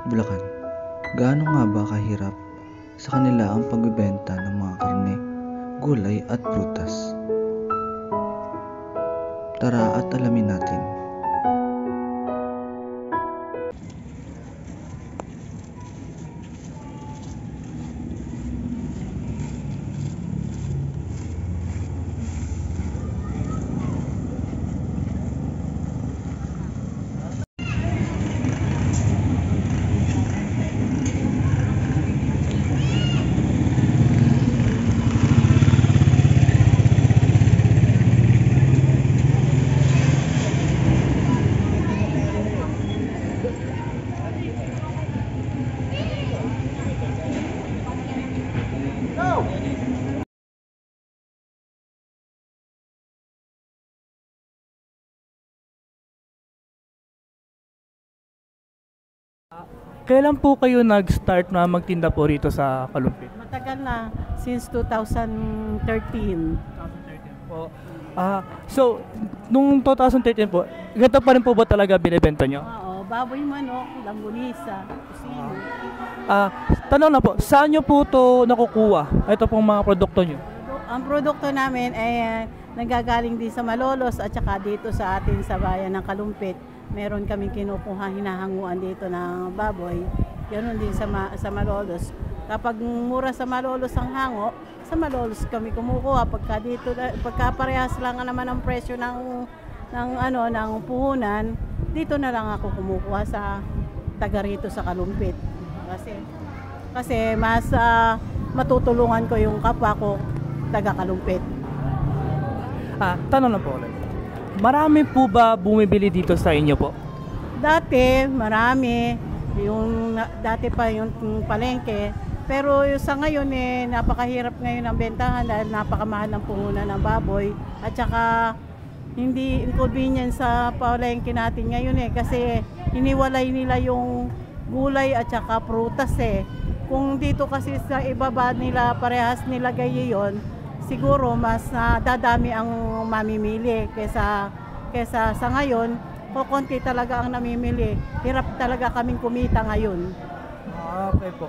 Bulacan. Gaano nga ba kahirap sa kanila ang pagbebenta ng mga karne, gulay at prutas? Tara at alamin natin. Kailan po kayo nag-start na magtinda po rito sa Kalumpit? Matagal na, since 2013. 2013 po. So, nung 2013 po, ganito pa rin po ba talaga binibenta nyo? Oo, baboy, manok, langgunisa, kusino. Tanong na po, saan nyo po ito nakukuha? Ito pong mga produkto nyo? Ang produkto namin ay nagagaling din sa Malolos at saka dito sa atin sa bayan ng Kalumpit. Meron kaming kinukuha, hinahanguan dito ng baboy. Ganoon din sa Malolos. Kapag mura sa Malolos ang hango, sa Malolos kami kumukuha. Pagka parehas lang naman ang presyo ng puhunan, dito na lang ako kumukuha sa taga rito sa Kalumpit. Kasi mas matutulungan ko yung kapwa ko taga Kalumpit. Tanong na po ulit. Marami po ba bumibili dito sa inyo po? Dati, marami. Dati pa yung palengke. Pero sa ngayon napakahirap ngayon ang bentahan dahil napakamahal ng puhunan ng baboy. At saka hindi inconvenient sa palengke natin ngayon kasi hiniwalay nila yung gulay at saka prutas Kung dito kasi sa ibaba nila parehas nilagay yon, siguro mas dadami ang mamimili kesa sa ngayon, konti talaga ang namimili. Hirap talaga kaming kumita ngayon. Okay po.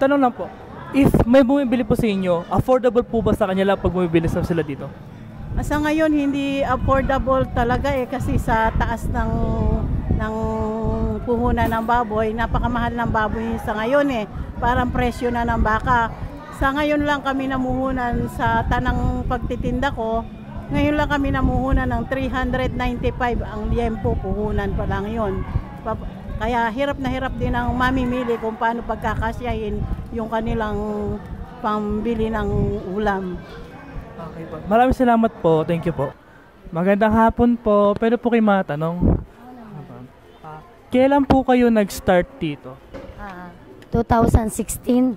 Tanong lang po, if may bumibili po sa inyo, affordable po ba sa kanila pag bumibili sila dito? Sa ngayon, hindi affordable talaga kasi sa taas ng puhunan ng baboy, napakamahal ng baboy sa ngayon Parang presyo na ng baka. Sa ngayon lang kami namuhunan sa tanang pagtitinda ko. Ngayon lang kami namuhunan ng 395 ang liempo, puhunan pa lang yun. Kaya hirap na hirap din ang mamimili kung paano pagkakasyahin yung kanilang pambili ng ulam. Okay po. Maraming salamat po. Thank you po. Magandang hapon po. Pwede po kayo matanong? Kailan po kayo nag-start dito? 2016.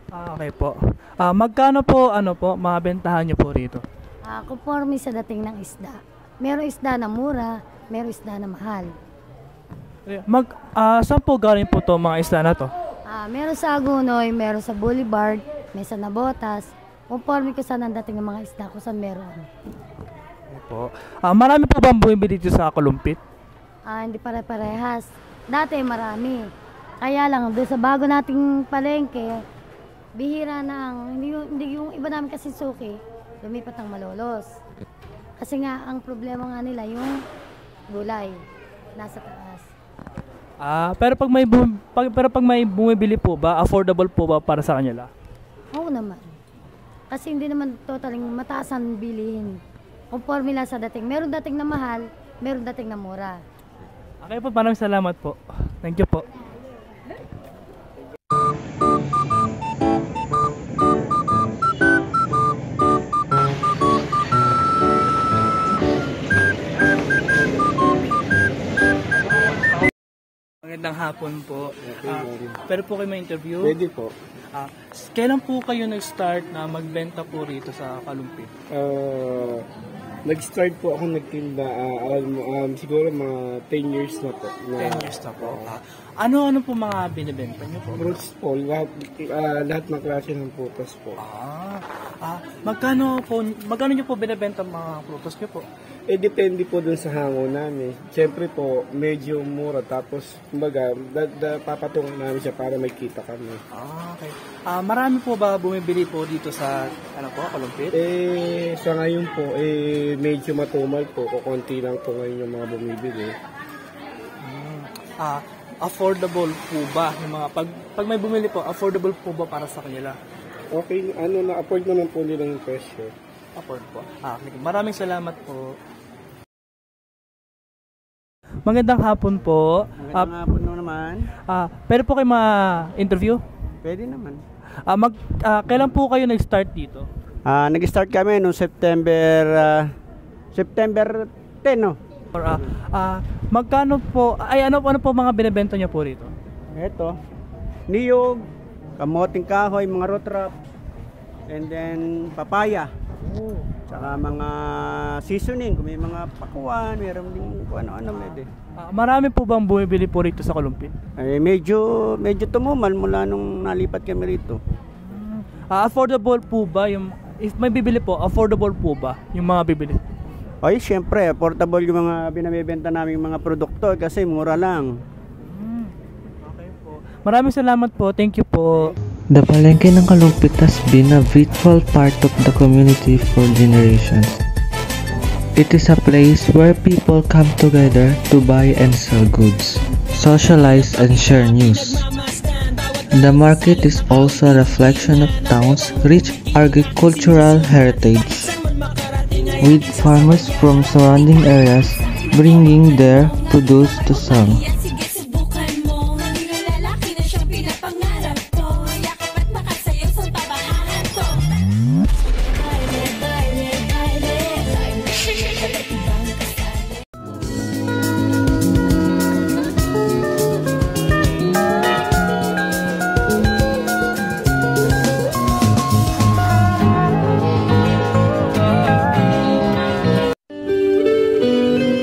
Okay po. Magkano po mabentahan niyo po rito? Conforme sa dating ng isda. Merong isda na mura, merong isda na mahal. Saan po galing po to mga isda na to? Meron sa Agunoy, meron sa Boulevard, may sa Nabotas. Conforme ko saan ang dating ng mga isda ko sa meron. Okay po. Marami po bang bumibili dito sa Kalumpit? Hindi pare-parehas. Dati marami. Kaya lang, doon sa bago nating palengke, bihira na hindi yung iba namin kasi suki, lumipat ang Malolos. Kasi nga, ang problema nga nila, yung gulay, nasa taas. Pero pag may bumibili po ba, affordable po ba para sa kanila? Oo naman. Kasi hindi naman totaling mataas ang bilihin. Conforme lang sa dating. Meron dating na mahal, meron dating na mura. Okay po, maraming salamat po. Thank you po. Magandang hapon po. Pero po kayo may interview? Pwede po. Kailan po kayo nag-start na magbenta po rito sa Kalumpit? Nag-start po ako nagtinda siguro mga 10 years na po. 10 years na po. Ano po mga binibenta niyo po? Fruits po, lahat ng klase ng prutas po. Magkano niyo po binibenta mga prutas niyo po? Depende po dun sa hango namin. Siyempre po, medyo mura. Tapos, kumbaga, papatungan namin siya para may kita kami. Okay. Marami po ba bumibili po dito sa Kalumpit? Sa ngayon po, medyo matumal po. Kukunti lang po ngayon yung mga bumibili. Affordable po ba yung mga pag may bumili po, affordable po ba para sa kanila? Okay, afford naman po nilang yung presyo. Afford po. Maraming salamat po. Magandang hapon po. Magandang hapon naman. Pwede po kayo ma-interview? Pwede naman. Kailan po kayo nag-start dito? Nag-start kami noong September 10, no? Or, magkano po, ano po mga binibenta niyo po rito? Ito, niyog, kamoting kahoy, mga root wrap, and then papaya. Tsaka mga seasoning, kung may mga pakuan, meron din kung ano-ano pwede. Marami po bang bumibili po rito sa Kalumpit? Medyo tumumal mula nung nalipat kami rito. Affordable po ba yung, if may bibili po, affordable po ba yung mga bibili? Ay, syempre, affordable yung mga binabibenta naming mga produkto kasi mura lang. Okay po. Maraming salamat po. Thank you po. The Palengke ng Kalumpit has been a vital part of the community for generations. It is a place where people come together to buy and sell goods, socialize and share news. The market is also a reflection of town's rich agricultural heritage, with farmers from surrounding areas bringing their produce to sell.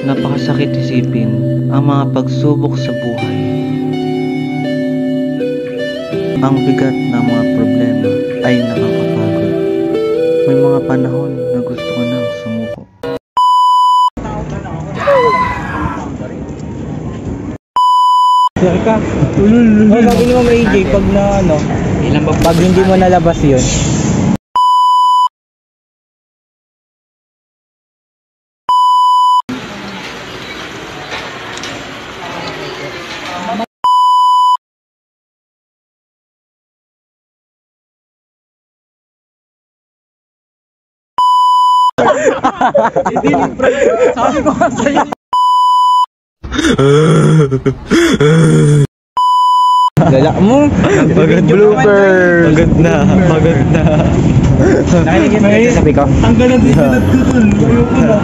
Napakasakit isipin ang mga pagsubok sa buhay. Ang bigat ng mga problema ay nakakapagod. May mga panahon na gusto ko nang sumuko. Ka. Sabi mo may AJ pag pag hindi mo nalabas 'yon. Sabi ko nga sa'yo. Galak mo. Pagod blooper. Pagod na. Nakikinig mo yung sabi ko? Ang ganda dito nagtutun. Ayoko na.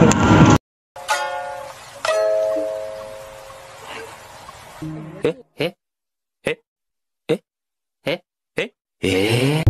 Eh?